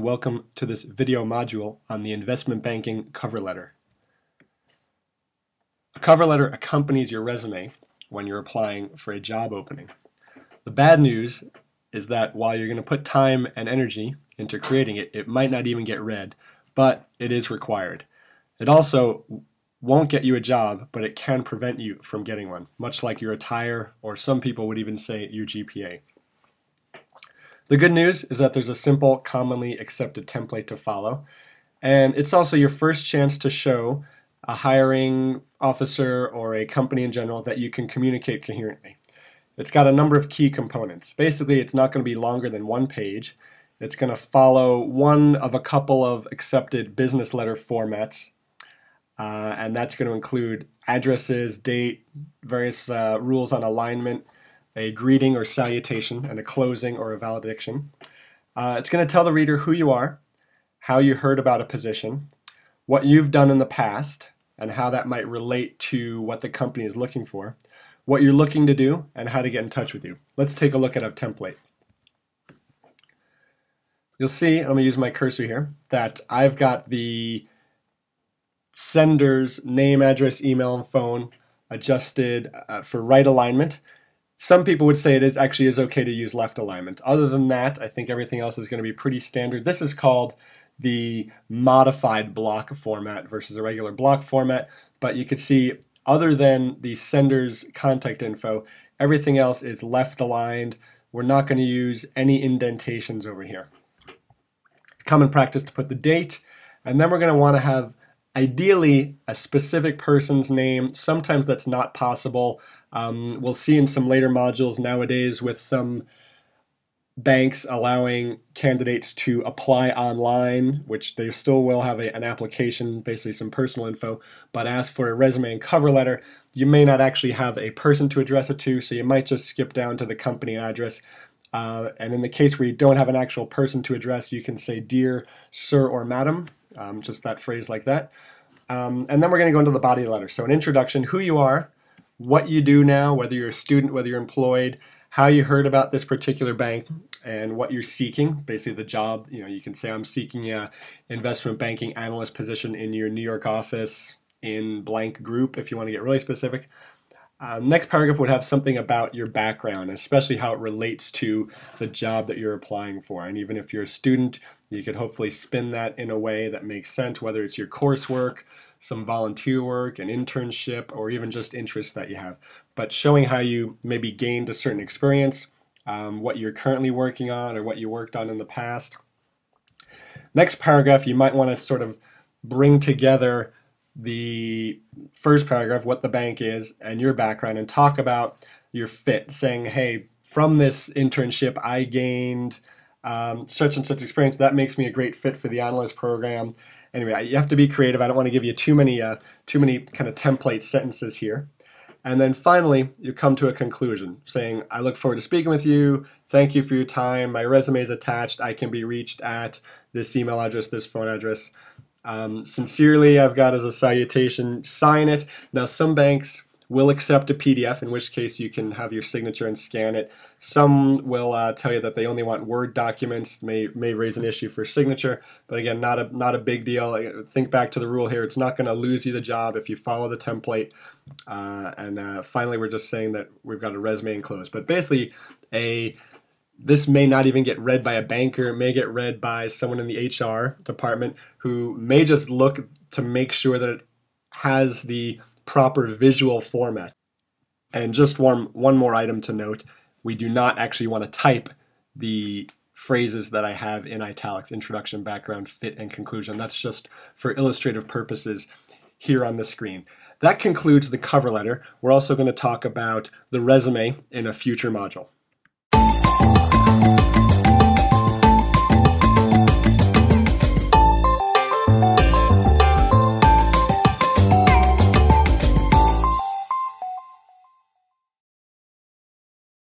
welcome to this video module on the investment banking cover letter. A cover letter accompanies your resume when you're applying for a job opening. The bad news is that while you're going to put time and energy into creating it, it might not even get read, but it is required. It also won't get you a job, but it can prevent you from getting one, much like your attire, or some people would even say your GPA. The good news is that there's a simple, commonly accepted template to follow, and it's also your first chance to show a hiring officer or a company in general that you can communicate coherently. It's got a number of key components. Basically, it's not going to be longer than one page. It's going to follow one of a couple of accepted business letter formats, and that's going to include addresses, date, various rules on alignment, a greeting or salutation, and a closing or a valediction. It's going to tell the reader who you are, how you heard about a position, what you've done in the past, and how that might relate to what the company is looking for, what you're looking to do, and how to get in touch with you. Let's take a look at a template. You'll see, I'm going to use my cursor here, that I've got the sender's name, address, email, and phone adjusted for right alignment. Some people would say it actually is okay to use left alignment. Other than that, I think everything else is going to be pretty standard. This is called the modified block format versus a regular block format, but you can see other than the sender's contact info, everything else is left aligned. We're not going to use any indentations over here. It's common practice to put the date, and then we're going to want to have ideally a specific person's name. Sometimes that's not possible. We'll see in some later modules nowadays with some banks allowing candidates to apply online, which they still will have an application, basically some personal info, but as for a resume and cover letter, you may not actually have a person to address it to, so you might just skip down to the company address. And in the case where you don't have an actual person to address, you can say dear sir or madam, just that phrase like that. And then we're going to go into the body of the letter. So an introduction, who you are, what you do now, whether you're a student, whether you're employed, how you heard about this particular bank, and what you're seeking, basically the job. You can say I'm seeking a investment banking analyst position in your New York office in blank group if you want to get really specific. Next paragraph would have something about your background, especially how it relates to the job that you're applying for. And even if you're a student, you could hopefully spin that in a way that makes sense, whether it's your coursework, some volunteer work, an internship, or even just interests that you have. But showing how you maybe gained a certain experience, what you're currently working on, or what you worked on in the past. Next paragraph, you might want to sort of bring together the first paragraph, what the bank is, and your background, and talk about your fit, saying, hey, from this internship, I gained such and such experience. That makes me a great fit for the analyst program. Anyway, you have to be creative. I don't want to give you too many kind of template sentences here. And then finally, you come to a conclusion saying, I look forward to speaking with you. Thank you for your time. My resume is attached. I can be reached at this email address, this phone address. Sincerely, I've got as a salutation, sign it. Now, some banks will accept a PDF, in which case you can have your signature and scan it. Some will tell you that they only want Word documents, may raise an issue for signature, but again, not a big deal. Think back to the rule here. It's not going to lose you the job if you follow the template. And finally, we're just saying that we've got a resume enclosed. But basically, this may not even get read by a banker. It may get read by someone in the HR department who may just look to make sure that it has the proper visual format. And just one more item to note, we do not actually want to type the phrases that I have in italics: introduction, background, fit, and conclusion. That's just for illustrative purposes here on the screen. That concludes the cover letter. We're also going to talk about the resume in a future module.